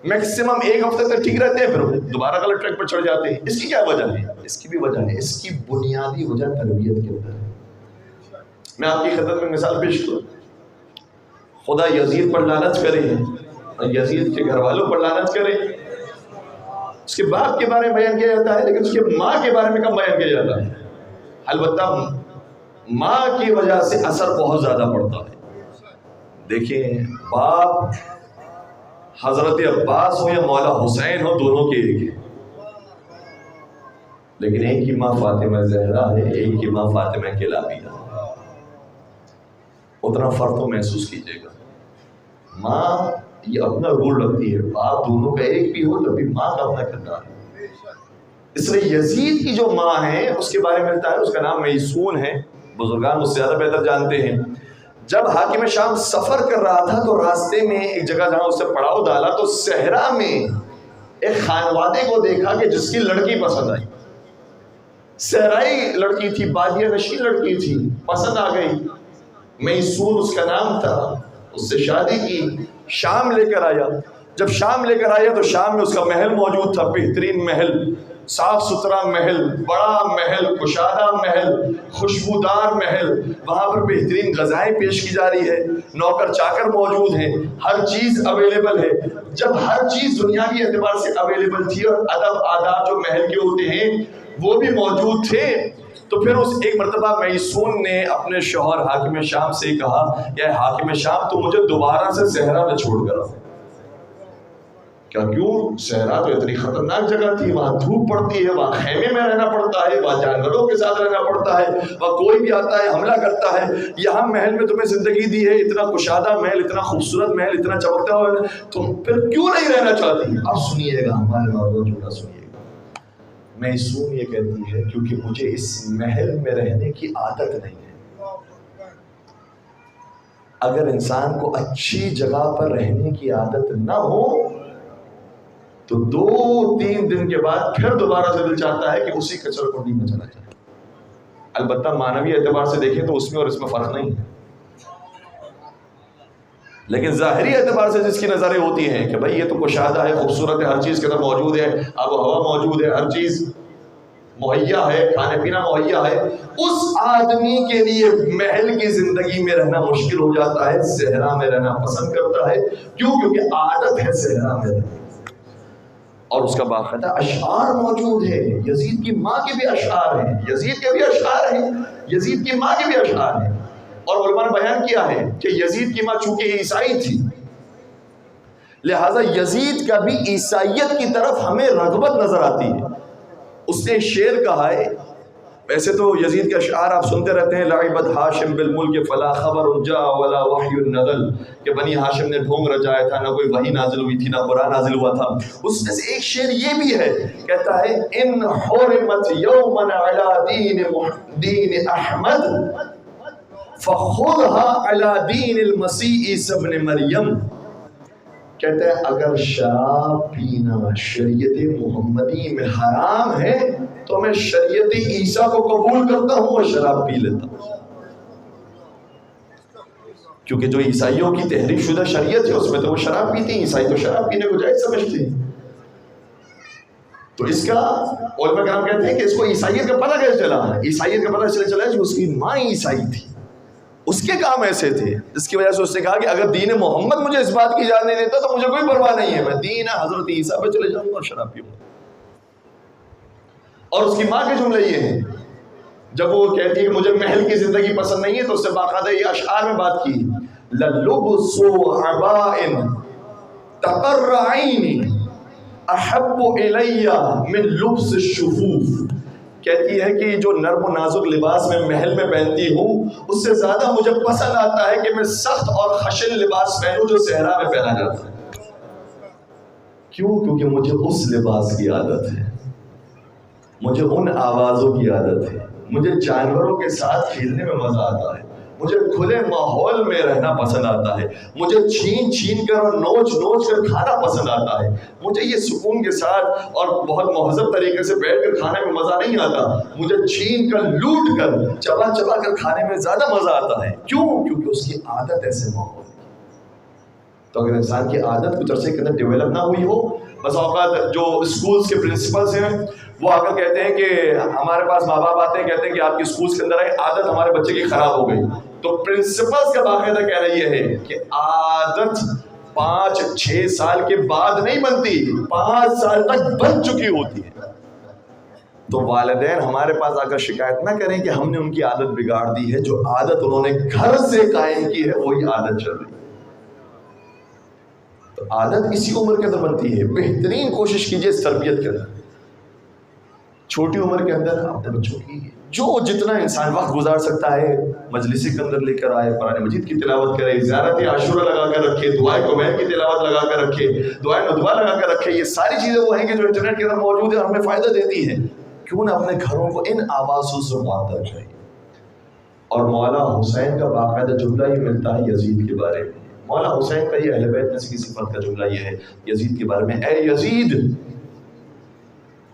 میکسیمم 1 ہفتے تک ٹھیک رہتے ہیں, پھر دوبارہ غلط ٹریک پر چڑھ جاتے ہیں. اس کی کیا وجہ ہے؟ اس کی بھی وجہ ہے, اس کی بنیادی وجہ تربیت کے اندر ہے. میں آپ کی خدمت میں مثال پیش کروں. خدا یزید پر لعنت کرے, یزید کے گھر والوں پر لعنت کرے. اس کے باپ کے بارے میں بیان کیا جاتا ہے, لیکن اس کے ماں کے بارے میں کم بیان کیا جاتا ہے. البتہ ماں کی وجہ سے اثر بہت زیادہ پڑتا ہے. دیکھیں, باپ حضرت عباس ہو یا مولا حسین ہو, دونوں کے ایک ہیں, لیکن ایک کی ماں فاطمہ زہرا ہے, ایک کی ماں فاطمہ کلابیہ. اتنا فرق تو محسوس کیجئے گا. ماں یہ اپنا رول رکھتی ہے, باپ دونوں کا ایک بھی ہو تب بھی ماں کا اپنا کردار ہے. اس لیے یزید کی جو ماں ہے اس کے بارے میں ملتا ہے, اس کا نام میسون ہے. بزرگان اس سے زیادہ بہتر جانتے ہیں. جب حاکم شام سفر کر رہا تھا تو راستے میں ایک جگہ جہاں اسے پڑاؤ ڈالا تو صحرا میں ایک خانوادے کو دیکھا کہ جس کی لڑکی پسند آئی. صحرائی لڑکی تھی, بادیہ نشین لڑکی تھی, پسند آ گئی. میسون اس کا نام تھا, اس سے شادی کی, شام لے کر آیا. جب شام لے کر آیا تو شام میں اس کا محل موجود تھا, بہترین محل, صاف ستھرا محل, بڑا محل, کشادہ محل, خوشبودار محل. وہاں پر بہترین غذائیں پیش کی جا رہی ہے, نوکر چاکر موجود ہیں, ہر چیز اویلیبل ہے. جب ہر چیز دنیاوی اعتبار سے اویلیبل تھی اور ادب آداب جو محل کے ہوتے ہیں وہ بھی موجود تھے, تو پھر اس ایک مرتبہ میسون نے اپنے شوہر حاکم شام سے کہا کہ حاکم شام تو مجھے دوبارہ سے صحرا میں چھوڑ کر آؤ. کیوں؟ صحرا تو اتنی خطرناک جگہ تھی, وہاں دھوپ پڑتی ہے, وہاں خیمے میں رہنا پڑتا ہے, وہاں جانوروں کے ساتھ رہنا پڑتا ہے, وہاں کوئی بھی آتا ہے حملہ کرتا ہے. یہاں محل میں تمہیں زندگی دی ہے, اتنا کشادہ محل, اتنا خوبصورت محل, اتنا چمکتا ہوا محل, تم پھر کیوں نہیں رہنا چاہتی؟ اب سنیے گا ہمارے نوجوان جھوٹا سنیے گا. میسون یہ کہتی ہے کیونکہ مجھے اس محل میں رہنے کی عادت نہیں ہے. اگر انسان کو اچھی جگہ پر رہنے کی عادت نہ ہو تو 2-3 دن کے بعد پھر دوبارہ سے دل چاہتا ہے کہ اسی کچر کنڈی میں چلا جائے. البتہ معنوی اعتبار سے دیکھیں تو اس میں اور اس میں فرق نہیں ہے, لیکن ظاہری اعتبار سے جس کی نظریں ہوتی ہیں کہ بھائی یہ تو کشادہ ہے, خوبصورت ہے, ہر چیز کے اندر موجود ہے, آب و ہوا موجود ہے, ہر چیز مہیا ہے, کھانے پینا مہیا ہے, اس آدمی کے لیے محل کی زندگی میں رہنا مشکل ہو جاتا ہے, صحرا میں رہنا پسند کرتا ہے. کیوں؟ کیونکہ عادت ہے صحرا میں رہنا. اور اس کا باقاعدہ اشعار موجود ہے. یزید کی ماں کے بھی اشعار ہیں, یزید کے بھی اشعار ہیں, یزید کی ماں کے بھی اشعار ہیں. اور علماء نے بیان کیا ہے کہ یزید کی ماں چونکہ عیسائی تھی, لہذا یزید کا بھی عیسائیت کی طرف ہمیں رغبت نظر آتی ہے. اس نے شعر کہا ہے ویسے تو یزید کے اشعار آپ سنتے رہتے ہیں، لعبت ہاشم بالملک فلا خبر جاء ولا وحی نزل، کہ بنی ہاشم نے ڈھونگ رچایا تھا، نہ کوئی وحی نازل ہوئی تھی، نہ قرآن نازل ہوا تھا۔ اس میں سے ایک شعر یہ بھی ہے، کہتا ہے ان حرمت یوما علی دین احمد فخذها علی دین المسیح عیسی ابن مریم۔ کہتا ہے اگر شراب پینا شریعت محمدی میں حرام ہے تو میں شریعت عیسیٰ کو قبول کرتا ہوں اور شراب پی لیتا ہوں، کیونکہ جو عیسائیوں کی تحریف شدہ شریعت ہے اس میں تو وہ شراب پیتے ہیں، عیسائی تو شراب پینے کو جائز سمجھتے ہیں۔ تو اس کا علماء کرام کہتے ہیں کہ اس کو عیسائیت کا پتہ کیسے چلا ہے؟ عیسائیت کا پتہ چلا جو اس کی ماں عیسائی تھی، اس کے کام ایسے تھے، جس کی وجہ سے اس نے کہا کہ اگر دین محمد مجھے اس بات کی اجازت نہیں دیتا تو مجھے کوئی پرواہ نہیں ہے، میں دین حضرت عیسیٰ پہ چلے جاؤں گا اور شراب پیوں گا۔ اور اس کی ماں کے جملے یہ ہیں، جب وہ کہتی ہے کہ مجھے محل کی زندگی پسند نہیں ہے تو اس سے باقاعدہ یہ اشعار میں بات کی، لَلُبْسُ عَبَاءٍ تَقَرَّ عَيْنِي احب الیہ من لبس الشفوف۔ کہتی ہے کہ جو نرم و نازک لباس میں محل میں پہنتی ہوں اس سے زیادہ مجھے پسند آتا ہے کہ میں سخت اور خشن لباس پہنوں جو صحرا میں پہنا جاتا ہے۔ کیوں؟ کیونکہ مجھے اس لباس کی عادت ہے، مجھے ان آوازوں کی عادت ہے، مجھے جانوروں کے ساتھ کھیلنے میں مزہ آتا ہے، مجھے کھلے ماحول میں رہنا پسند آتا ہے، مجھے چھین چھین کر اور نوچ نوچ کر کھانا پسند آتا ہے، مجھے یہ سکون کے ساتھ اور بہت مہذب طریقے سے بیٹھ کر کھانے میں مزہ نہیں آتا، مجھے چھین کر لوٹ کر چبا چبا کر کھانے میں زیادہ مزہ آتا ہے۔ کیوں؟ کیونکہ اس کی عادت ایسے ماحول ہے۔ تو اگر انسان کی عادت کچھ عرصے کے اندر ڈیولپ نہ ہوئی ہو، بس اوقات جو اسکولز کے پرنسپلز ہیں وہ آ کر کہتے ہیں کہ ہمارے پاس ماں باپ آتے ہیں کہتے ہیں کہ آپ کی اسکولز کے اندر ہے عادت ہمارے بچے کی خراب ہو گئی، تو پرنسپلز کا باقاعدہ کہنا یہ ہے کہ عادت 5-6 سال کے بعد نہیں بنتی، 5 سال تک بن چکی ہوتی ہے۔ تو والدین ہمارے پاس آ کر شکایت نہ کریں کہ ہم نے ان کی عادت بگاڑ دی ہے، جو عادت انہوں نے گھر سے قائم کی ہے وہی عادت چل رہی ہے۔ تو عادت اسی عمر کے اندر بنتی ہے، بہترین کوشش کیجئے اس تربیت کے اندر، چھوٹی عمر کے اندر اپنے بچوں کی جو جتنا انسان وقت گزار سکتا ہے مجلسی کے اندر لے کر آئے، قرآن مجید کی تلاوت کرے، زیارت عاشورہ لگا کر رکھے، دعائے قبیل کی تلاوت لگا کر رکھے، دعائے ندوہ لگا کر رکھے۔ یہ ساری چیزیں وہ ہیں کہ جو انٹرنیٹ کے اندر موجود ہیں اور ہمیں فائدہ دیتی ہیں۔ کیوں نہ اپنے گھروں کو ان آوازوں سے معطل کریں۔ اور مولا حسین کا باقاعدہ جملہ ہی ملتا ہے یزید کے بارے میں۔ مولا حسین کا یہ اہل بیت میں سے کسی فرد کا جملہ یہ ہے یزید کے بارے میں، اے یزید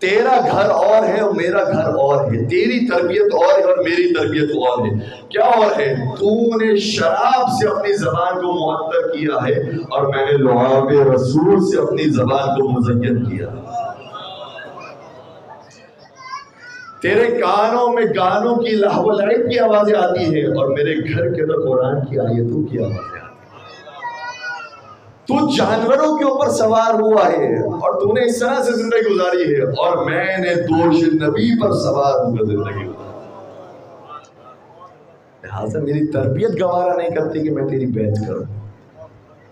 تیرا گھر اور ہے اور میرا گھر اور ہے، تیری تربیت اور ہے اور میری تربیت اور ہے۔ کیا اور ہے؟ تو نے شراب سے اپنی زبان کو معطر کیا ہے اور میں نے لعاب رسول سے اپنی زبان کو مزین کیا۔ تیرے کانوں میں گانوں کی لہو و لعب کی آوازیں آتی ہیں اور میرے گھر کے اندر قرآن کی آیتوں کی آوازیں آتی ہیں۔ تو جانوروں کے اوپر سوار ہوا ہے اور تو نے اس طرح سے زندگی گزاری ہے، اور میں نے دوش نبی پر سوار ہو کر زندگی گزاری۔ لہٰذا میری تربیت گوارا نہیں کرتی کہ میں تیری بیعت کروں۔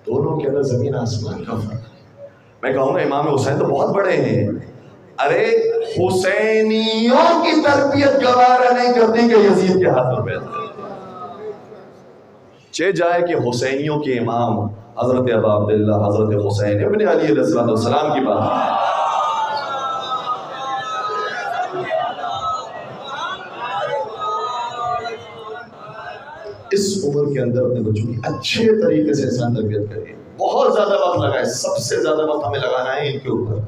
دونوں کے اندر زمین آسمان کا فرق ہے۔ میں کہوں گا امام حسین تو بہت بڑے ہیں، ارے حسینیوں کی تربیت گوارا نہیں کرتی کہ یزید کے ہاتھ پر بیعت کریں۔ چہ جائے کہ حسینیوں کے امام حضرت ابا عبداللہ حضرت حسین ابن علی علیہ السلام کی بات ہے۔ اس عمر کے اندر اپنے بچوں کی اچھے طریقے سے انسان تربیت کرے، بہت زیادہ وقت لگائے، سب سے زیادہ وقت ہمیں لگانا ہے ان کے اوپر،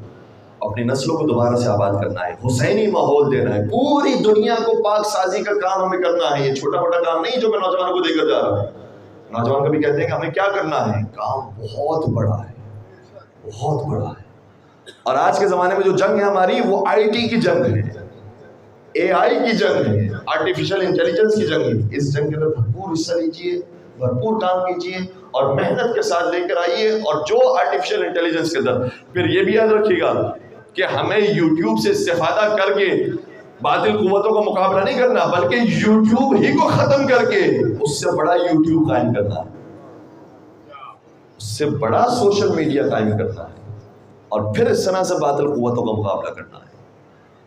اپنی نسلوں کو دوبارہ سے آباد کرنا ہے، حسینی ماحول دینا ہے، پوری دنیا کو پاک سازی کا کام ہمیں کرنا ہے۔ یہ چھوٹا موٹا کام نہیں جو میں نوجوانوں کو دے کر جا رہا ہوں۔ نوجوان کبھی کہتے ہیں کہ ہمیں کیا کرنا ہے، کام بہت بڑا ہے، بہت بڑا ہے۔ اور آج کے زمانے میں جو جنگ ہے ہماری وہ آئی ٹی کی جنگ ہے، اے آئی کی جنگ ہے، آرٹیفیشل انٹیلیجنس کی جنگ ہے۔ اس جنگ کے اندر بھرپور حصہ لیجیے، بھرپور کام کیجیے اور محنت کے ساتھ لے کر آئیے۔ اور جو آرٹیفیشل انٹیلیجنس کے اندر پھر یہ بھی یاد رکھیے گا کہ ہمیں یوٹیوب سے استفادہ کر کے باطل قوتوں کا مقابلہ نہیں کرنا، بلکہ یوٹیوب ہی کو ختم کر کے اس سے بڑا یوٹیوب قائم کرنا ہے، اس سے بڑا سوشل میڈیا قائم کرنا ہے، اور پھر اس طرح سے باطل قوتوں کا مقابلہ کرنا ہے۔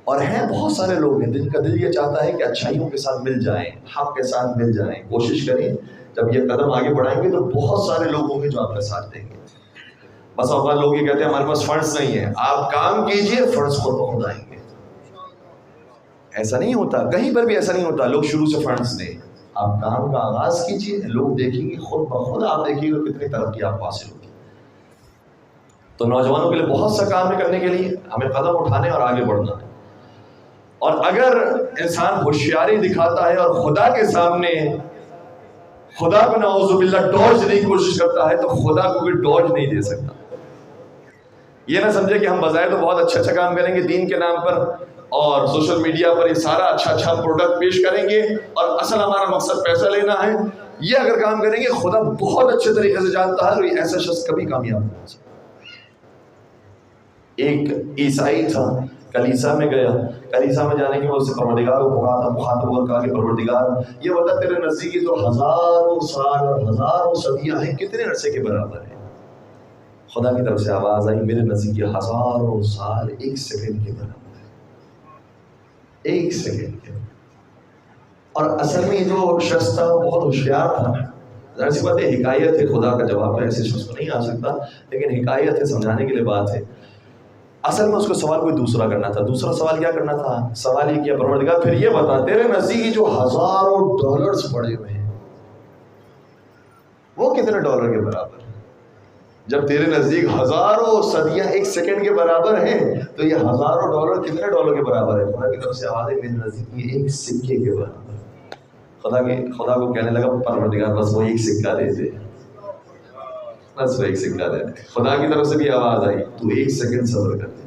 اور ہیں بہت سارے لوگ ہیں جن کا دل یہ چاہتا ہے کہ اچھائیوں کے ساتھ مل جائیں، حق کے ساتھ مل جائیں. کوشش کریں جب یہ قدم آگے بڑھائیں گے تو بہت سارے لوگ ہوں گے جو آپ کا ساتھ دیں گے. بس اوقات لوگ یہ کہتے ہیں ہمارے پاس فنڈز نہیں ہیں. آپ کام کیجئے، فنڈز خود بخود آئیں گے. ایسا نہیں ہوتا، کہیں پر بھی ایسا نہیں ہوتا لوگ شروع سے فنڈز دیں. آپ کام کا آغاز کیجئے، لوگ دیکھیں گے خود بخود. آپ دیکھیے گا کتنی ترقی آپ حاصل ہوگی. تو نوجوانوں کے لیے بہت سا کام ہے کرنے کے لیے، ہمیں قدم اٹھانے اور آگے بڑھنا ہے. اور اگر انسان ہوشیاری دکھاتا ہے اور خدا کے سامنے خدا کو نعوذ باللہ ڈوج نہیں کوشش کرتا ہے تو خدا کو بھی ڈوج نہیں دے سکتا. یہ نہ سمجھے کہ ہم بظاہر تو بہت اچھا کام کریں گے دین کے نام پر اور سوشل میڈیا پر یہ سارا اچھا پروڈکٹ پیش کریں گے اور اصل ہمارا مقصد پیسہ لینا ہے. یہ اگر کام کریں گے خدا بہت اچھے طریقے سے جانتا ہے اور ایسا شخص کبھی کامیاب نہیں ہو سکتا. ایک عیسائی تھا، کلیسا میں گیا. کلیسا میں جانے کے بعد اسے پروردگار کو پکارا تھا، مخاطب ہوا، کہا کہ پروردگار یہ بتا تیرے نزدیک جو ہزاروں سال اور ہزاروں صدیاں ہیں کتنے عرصے کے برابر ہیں؟ خدا کی طرف سے آواز آئی میرے نزدیک ہزاروں سال ایک سیکنڈ کے برابر ہے. ایک سیکنڈ کے. اور اصل میں یہ جو شخص تھا وہ بہت ہوشیار تھا. ظاہر سی بات ہے حکایت ہے، خدا کا جواب تو ایسے شخص کو نہیں آ سکتا، لیکن حکایت ہے، سمجھانے کے لیے بات ہے. اصل میں اس کو سوال کوئی دوسرا کرنا تھا. دوسرا سوال کیا کرنا تھا؟ سوال یہ کیا پروردگار پھر یہ بتا تیرے نزدیک جو ہزاروں ڈالرز پڑے ہوئے ہیں وہ کتنے ڈالر کے برابر ہیں؟ جب تیرے نزدیک ہزاروں صدیاں ایک سیکنڈ کے برابر ہیں تو یہ ہزاروں ڈالر کتنے ڈالر کے برابر ہے؟ خدا کی طرف سے آواز ہے میرے نزدیک یہ ایک سکے کے برابر ہے. خدا کو کہنے لگا پروردگار بس وہ ایک سکہ دے دے، بس وہ ایک سکہ دے دے. خدا کی طرف سے بھی آواز آئی تو ایک سیکنڈ صبر کر دے.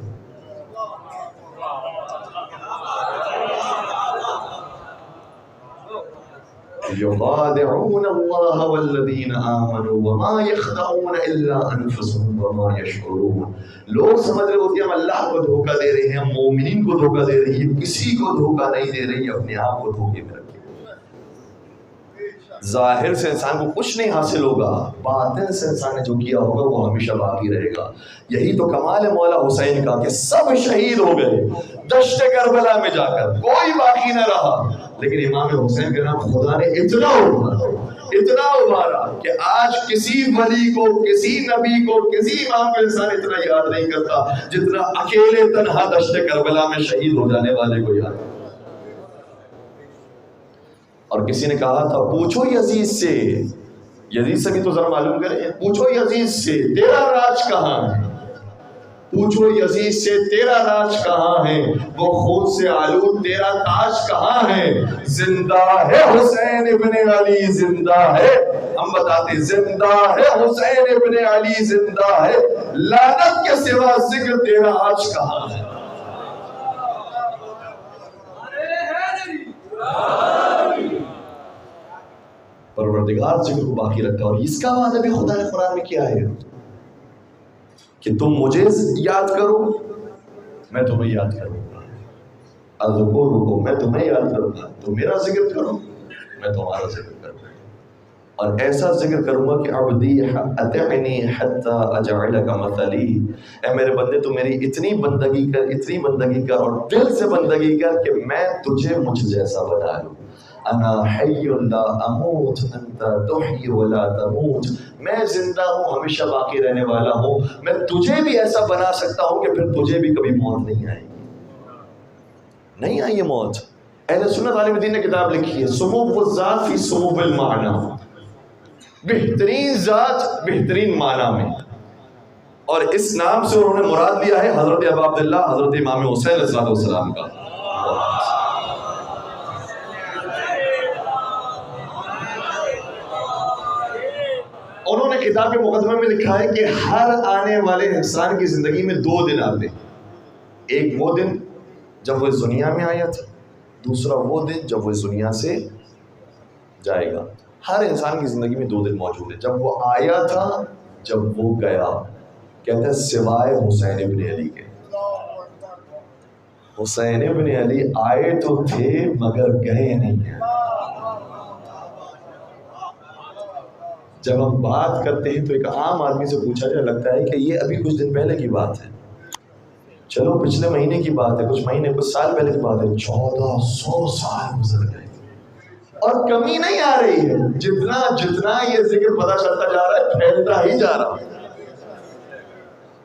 يخادعون الله والذين آمنوا وما يخدعون إلا أنفسهم وما يشعرون. لوگ سمجھ رہے ہوتے ہیں ہم اللہ کو دھوکہ دے رہے ہیں، مومنین کو دھوکہ دے رہے ہیں، کسی کو دھوکہ نہیں دے رہے ہیں، اپنے آپ کو دھوکے میں رکھے. ظاہر سے انسان کو کچھ نہیں حاصل ہوگا، باطن سے انسان نے جو کیا ہوگا وہ ہمیشہ باقی رہے گا. یہی تو کمال ہے مولا حسین کا کہ سب شہید ہو گئے دشت کربلا میں جا کر، کوئی باقی نہ رہا. لیکن امام حسین کے نام خدا نے اتنا ابھارا کہ آج کسی ولی کو، کسی نبی کو، کسی امام کو انسان اتنا یاد نہیں کرتا جتنا اکیلے تنہا دشت کربلا میں شہید ہو جانے والے کو یاد. اور کسی نے کہا تھا پوچھو یزید سے، یزید سے بھی تو ذرا معلوم کریں، پوچھو یزید سے تیرا راج کہاں ہے، پوچھو یزید سے تیرا راج کہاں ہے، وہ خون سے آلود تیرا تاج کہاں ہے. زندہ ہے حسین ابن علی زندہ ہے، ہم بتاتے زندہ ہے حسین ابن علی زندہ ہے، لعنت کے سوا ذکر تیرا آج کہاں ہے. پروردگار ذکر کو باقی رکھا. اور اس کا وعدہ بھی خدا نے قرآن میں کیا ہے کہ تم مجھے یاد کرو میں تمہیں یاد کروں گا. اذکرکم میں تمہیں یاد کروں گا، تم میرا ذکر کرو میں تمہارا ذکر کروں گا. اور ایسا ذکر کروں گا کہ عبدی اطعنی حتی اجعلک مثلی، اے میرے بندے تو میری اتنی بندگی کر اور دل سے بندگی کر کہ میں تجھے مجھ جیسا بنا لوں. انا حی لا اموت انت تحیی ولا تموت، میں زندہ ہوں ہمیشہ باقی رہنے والا ہوں، میں تجھے بھی ایسا بنا سکتا ہوں کہ پھر تجھے بھی کبھی موت نہیں آئے گی. نہیں آئی ہے موت. اہل سنت عالم دین نے کتاب لکھی ہے سمو الذات فی سمو المعنی، بہترین ذات بہترین معنی میں. اور اس نام سے انہوں نے مراد لیا ہے حضرت ابا عبداللہ حضرت امام حسین علیہ السلام کا. انہوں نے کتاب کے مقدمے میں لکھا ہے کہ ہر آنے والے انسان کی زندگی میں 2 دن آتے ہیں. ایک وہ دن جب وہ اس دنیا میں آیا تھا، دوسرا وہ دن جب وہ اس دنیا سے جائے گا. ہر انسان کی زندگی میں 2 دن موجود ہیں، جب وہ آیا تھا جب وہ گیا. کہتے ہیں سوائے حسین ابن علی کے. حسین ابن علی آئے تو تھے مگر گئے نہیں ہیں. جب ہم بات کرتے ہیں تو ایک عام آدمی سے پوچھا جائے لگتا ہے کہ یہ ابھی کچھ دن پہلے کی بات ہے. چلو پچھلے مہینے کی بات ہے، کچھ سال پہلے کی بات ہے، 1400 سال گزر گئے اور کمی نہیں آ رہی ہے. جتنا یہ ذکر پتہ چلتا جا رہا ہے پھیلتا ہی جا رہا ہے.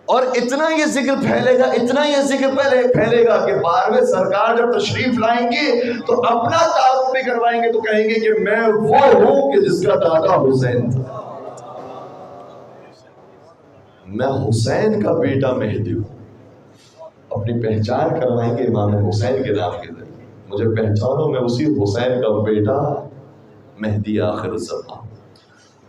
اور اتنا یہ ذکر پھیلے گا کہ 12ویں سرکار جب تشریف لائیں گے تو اپنا تعارف بھی کروائیں گے تو کہیں گے کہ میں وہ ہوں کہ جس کا دادا حسین تھا. میں حسین کا بیٹا مہدی ہوں. اپنی پہچان کروائیں گے امام حسین کے نام کے ذریعے. مجھے پہچانو، میں اسی حسین کا بیٹا مہدی آخر الزمان.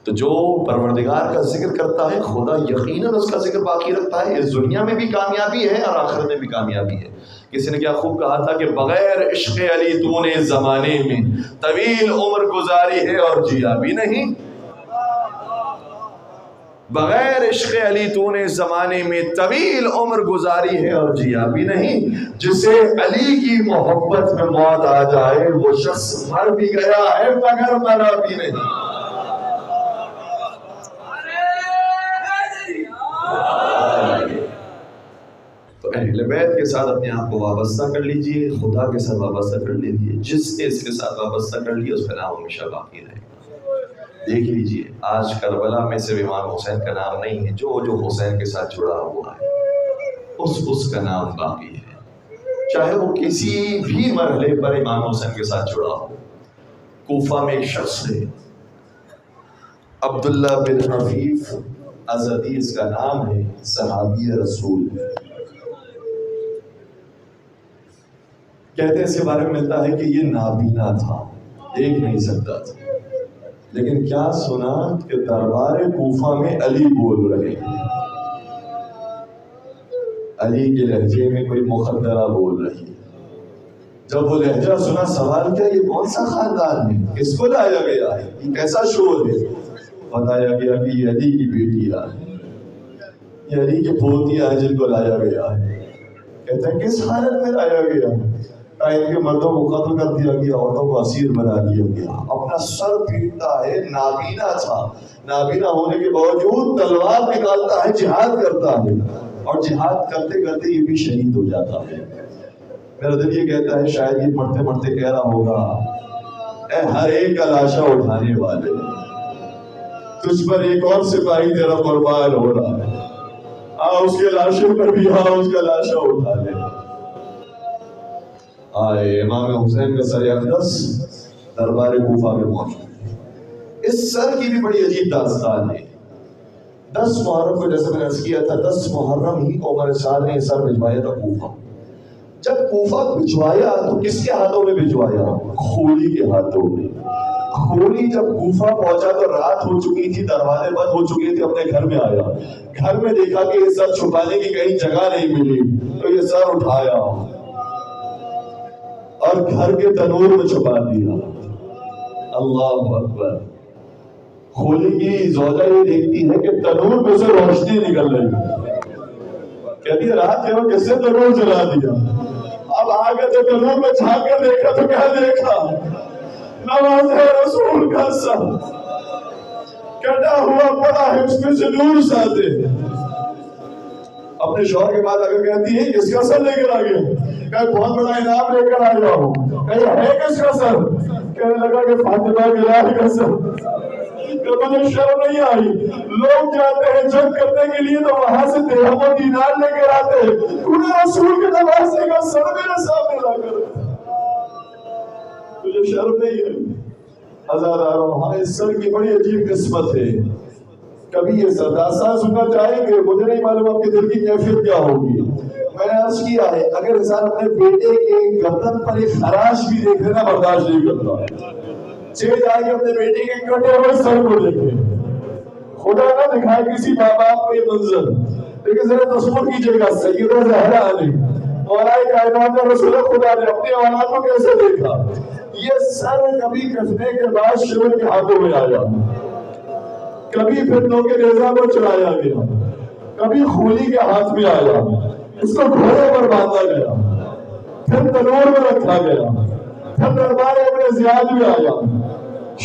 تو جو پروردگار کا ذکر کرتا ہے خدا یقیناً اس کا ذکر باقی رکھتا ہے. اس دنیا میں بھی کامیابی ہے اور آخرت میں بھی کامیابی ہے. کسی نے کیا خوب کہا تھا کہ بغیر عشق علی تو نے زمانے میں طویل عمر گزاری ہے اور جیا بھی نہیں. بغیر عشق علی تو نے زمانے میں طویل عمر گزاری ہے اور جیا بھی نہیں. جسے علی کی محبت میں موت آ جائے وہ شخص مر بھی گیا ہے مگر مرا بھی نہیں. تو اہل بیت کے ساتھ اپنے آپ کو وابستہ کر لیجئے، خدا کے ساتھ وابستہ کر لیجئے. جس نے اس کے ساتھ وابستہ کر لیا اس کا نام ہمیشہ باقی رہے گا. دیکھ لیجئے آج کربلا میں صرف امام حسین کا نام نہیں ہے، جو حسین کے ساتھ جڑا ہوا ہے اس کا نام باقی ہے، چاہے وہ کسی بھی مرحلے پر امام حسین کے ساتھ جڑا ہو. کوفہ میں ایک شخص ہے عبداللہ بن عفیف ازدی اس کا نام ہے، صحابی رسول. کہتے ہیں اس کے بارے میں ملتا ہے کہ یہ نابینا تھا، دیکھ نہیں سکتا تھا. لیکن کیا سنا کہ دربار کوفہ میں علی بول رہے ہیں، علی کے لہجے میں کوئی مخدرہ بول رہی ہے. جب وہ لہجہ سنا سوال کیا یہ کون سا خاندان ہے، کس کو لایا گیا ہے، یہ کیسا شور ہے؟ بتایا گیا کہ یہ علی کی بیٹیاں ہیں، یہ علی کی پوتیاں ہیں جن کو لایا گیا ہے. کہتے ہیں کس حالت میں لایا گیا؟ ان کے مردوں کو قتل کر دیا گیا، عورتوں کو اسیر بنا دیا گیا. اپنا سر پیٹتا ہے، نابینا تھا، نابینا ہونے کے باوجود تلوار نکالتا ہے، جہاد کرتا ہے اور جہاد کرتے کرتے یہ بھی شہید ہو جاتا ہے. میرا دل یہ کہتا ہے شاید یہ مرتے مرتے کہہ رہا ہوگا اے ہر ایک کا لاشا اٹھانے والے، تجھ پر ایک اور سپاہی تیرا قربان ہو رہا ہے، اس کے لاشے پر بھی اس کا لاشا اٹھا لے. آئے امام حسین کا سر اقدس دربار کوفہ میں موجود ہے. اس سر کی بھی بڑی عجیب داستان ہے. 10 محرم کو جیسے میں نے عرض کیا تھا 10 محرم ہی کو عمر سعد نے سر بھجوایا تھا کوفہ. جب کوفہ بھجوایا تو کس کے ہاتھوں میں بھجوایا؟ خولی کے ہاتھوں میں. خولی جب کوفہ پہنچا تو رات ہو چکی تھی، دروازے بند ہو چکے تھے، اپنے گھر میں آیا، گھر میں دیکھا کہ یہ سر چھپانے کی کہیں جگہ نہیں ملی تو یہ سر اٹھایا اور گھر کے تنور میں چھپا دیا. اللہ اکبر. خولی کی زوجہ یہ دیکھتی ہے کہ تنور میں سے روشنی نکل رہی ہے، کہتی ہے رات کے کس نے تنور جلا دیا؟ اب آگے تو تنور میں جھانک کر دیکھا تو کیا دیکھا؟ نواز رسول کا سر کٹا ہوا پڑا ہے، اس میں سے نور ساتے. اپنے شوہر کے بعد اگر کہتی ہے کس کا سر لے کر آ گیا؟ کہ بہت بڑا انعام لے کر آیا ہوں. کہ ہے کس کا سر؟ کہنے لگا کہ فاطمہ بلال کا سر. کہ مجھے شرم نہیں آئی، لوگ جاتے ہیں جنگ کرنے کے لیے تو وہاں سے درہم و دینار لے کر آتے ہیں، انہیں رسول کے نواسے کا سر میرے سامنے لا کر تجھے شرم نہیں ہے؟ ہزاروں. ہاں اس سر کی بڑی عجیب قسمت ہے. کبھی یہ سر داستان سننا چاہیں گے؟ مجھے نہیں معلوم آپ کے دل کی کیفیت کیا ہوگی. میں نے عرض کیا ہے اگر انسان اپنے بیٹے کے گردن پر ایک خراش بھی دیکھ لینا برداشت نہیں کرتا. چلے جائے گا اپنے بیٹے کے کٹے ہوئے سر کو دیکھے. خدا نہ دکھائے کسی ماں باپ کو یہ منظر، لیکن ذرا تصور کیجیے گا سیدہ زہرا علی مولا کائنات رسول خدا نے اپنی اولاد کو کیسے دیکھا. یہ سر کبھی کٹنے کے بعد شیور کے ہاتھوں میں آیا، کبھی فتنوں کے نیزہ کو چلایا گیا، کبھی خولی کے ہاتھ میں آیا، اس کو گھوڑے پر باندھا گیا، پھر تنور میں رکھا گیا، پھر دربار ابن زیاد میں آیا،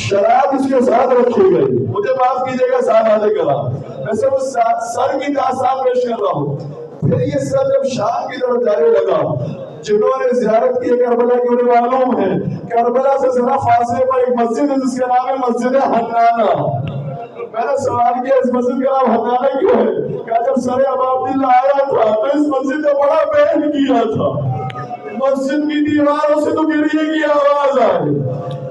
شراب اس کے ساتھ رکھی گئی. مجھے معاف کیجیے گا ساتھ آنے کرا، میں صرف سر کی داستان پیش کر رہا ہوں. پھر یہ سب جب شام کی طرف جانے لگا، جنہوں نے زیارت کی کربلا کی انہیں معلوم ہے کربلا سے ذرا فاصلے پر ایک مسجد ہے جس کا نام ہے مسجد حنانہ. میں نے سوال کیا اس مسجد کا نام حنانہ کیوں ہے؟ کہا جب سر ابا عبداللہ آیا تھا تو اس مسجد نے بڑا بہن کیا تھا، مسجد کی دیواروں سے تو گریے کی آواز آئی،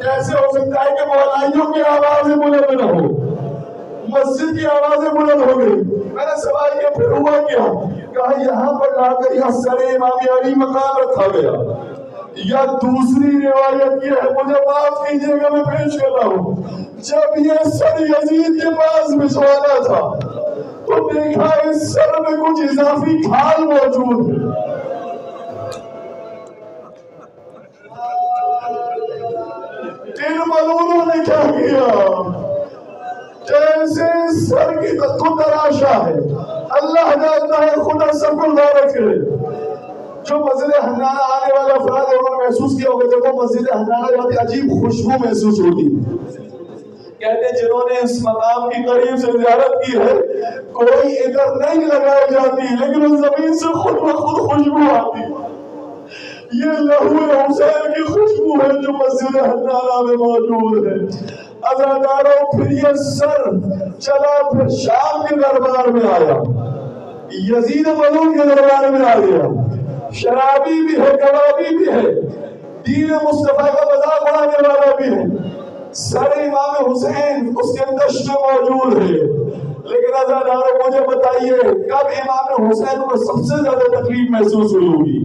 کیسے ہو سکتا ہے کہ مولائیوں کی آوازیں بلند نہ ہو؟ مسجد کی آوازیں بلند ہو گئی. میں نے سوال کیا پھر ہوا کیا؟ کہا یہاں پر لا کر یہاں سر امام علی مقام رکھا گیا. یا دوسری روایت یہ ہے، مجھے معاف کیجئے گا میں پیش کر رہا ہوں، جب یہ سر یزید کے پاس بھجوانا تھا تو دیکھا اس سر میں کچھ اضافی کھال موجود ہے. ان ملونوں نے کیا کیا؟ جیسے سر کی تو تراشا ہے، اللہ جانتا ہے، خدا سب کو غارت کرے. جو مسجد حنانہ آنے والے افراد انہوں نے محسوس کیا ہوگا جب وہ مسجد حنانہ جاتے عجیب خوشبو محسوس ہوتی. کہتے ہیں جنہوں نے اس مقام کی قریب سے زیارت کی ہے کوئی ادھر نہیں لگائی جاتی لیکن اس زمین سے خود بخود خوشبو آتی. یہ لہو حسین کی خوشبو ہے جو مسجد حنانہ میں موجود ہے. عزاداروں پھر یہ سر چلا پھر شام کے دربار میں آیا، یزید ملعون کے دربار میں آ گیا. شرابی بھی ہے، کبابی بھی ہے، دین مصطفیٰ کا مذاق اڑانے والا بھی ہے. سر امام حسین اس کے دشت میں موجود ہے. لیکن عزاداروں مجھے بتائیے کب امام حسین کو سب سے زیادہ تکلیف محسوس ہوئی ہوگی؟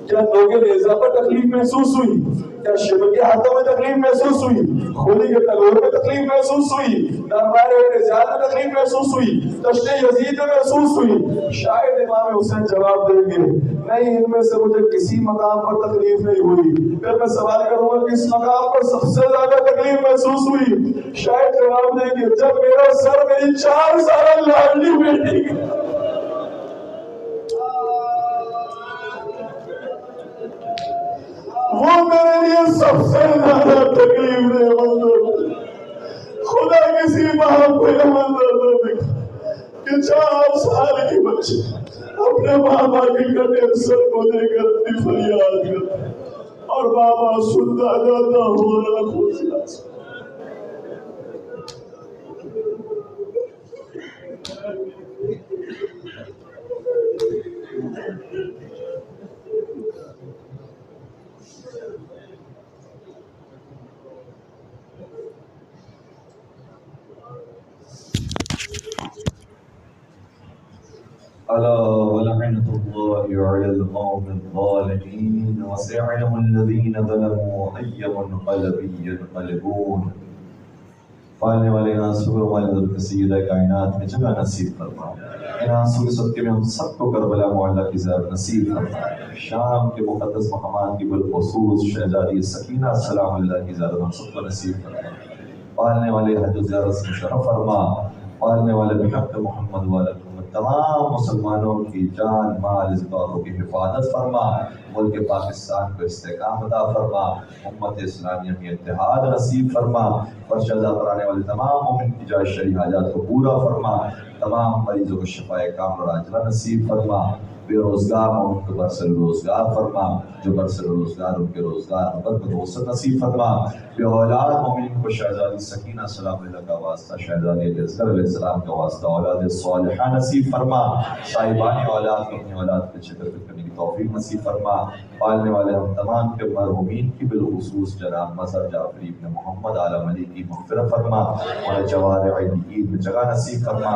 کیا لوگے نیزہ پر تکلیف محسوس ہوئی؟ کیا شبر کے ہاتھوں میں تکلیف محسوس ہوئی؟ خونی کے تلور میں تکلیف محسوس ہوئی؟ دربار ارتزال میں تکلیف محسوس ہوئی؟ دشت یزید میں محسوس ہوئی؟ شاید امام حسین جواب دیں گے نہیں، ان میں سے مجھے کسی مقام پر تکلیف نہیں ہوئی. پھر میں سوال کروں گا کس مقام پر سب سے زیادہ تکلیف محسوس ہوئی؟ شاید جواب دیں گے جب میرا سر میری 4 سال لاڈلی بیٹی وہ میرے لیے سب سے زیادہ تکلیف دے منظر. خدا کسی ماں کو یہ منظر نہ دکھا کہ 4 سال کی بچی اپنے بابا کے کٹے سر کو دے کر اپنی فریاد کرتے اور بابا سنتا جاتا ہو رہا خوشیاں سے. ألا ولعنة الله على القوم الظالمين وسيعلم الذين ظلموا أي منقلب ينقلبون. پالنے والے آنسو والد سیدہ کائنات میں جگہ نصیب فرما. ان آنسو کے صدقے میں ہم سب کو کربلا معلیٰ کی زیارت نصیب فرما. شام کے مقدس مقامات کی بالخصوص شہزادی سکینہ سلام اللہ کی زیارت ہم سب کو نصیب فرما. پالنے والے حج و زیارت سے مشرف فرما. پالنے والے بحق محمد والد تمام مسلمانوں کی جان مال عزتوں کی حفاظت فرما. ملک پاکستان کو استحکام عطا فرما. امت اسلامیہ میں اتحاد نصیب فرما. فرشدہ پر آنے والے تمام مومن کی جائز شرعی حاجات کو پورا فرما. تمام مریضوں کو شفائے کامل اور عاجلہ نصیب فرما. بے روزگار مومن کو برسر روزگار فرما. جو برسر روزگار ان کے روزگار مدد وسعت نصیب فرما. بے اولاد مومن کو شہزادی سکینہ سلام اللہ کا واسطہ، شہزادی اصغر علیہ السلام کا واسطہ اولاد صالحہ نصیب فرما. صاحبان اولاد کو اپنی اولاد کے اچھے تربیت کرنے کی توفیق نصیب فرما. پالنے والے ہم تمام کے مرحومین کی بالخصوص جناب مظہر جعفری ابن محمد عالم علی کی مغفرت فرما اور جوار عید میں جگہ نصیب فرما.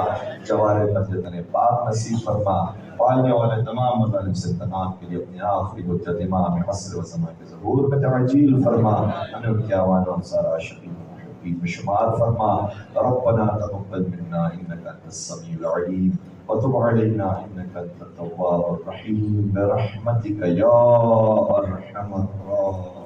جوار مجلتن پاک نصیب فرما. پالنے والے تمام مظالم سے انتقام کے لیے اپنی آخری حجت امام عصر و زمان کے ظہور میں تعجیل فرما. ہمیں ان کے آوان و انصار عاشقین محبین میں شمار فرما. ربنا تقبل منا انك انت السميع العليم وتب علينا انك انت التواب الرحيم برحمتك يا ارحم الراحمين.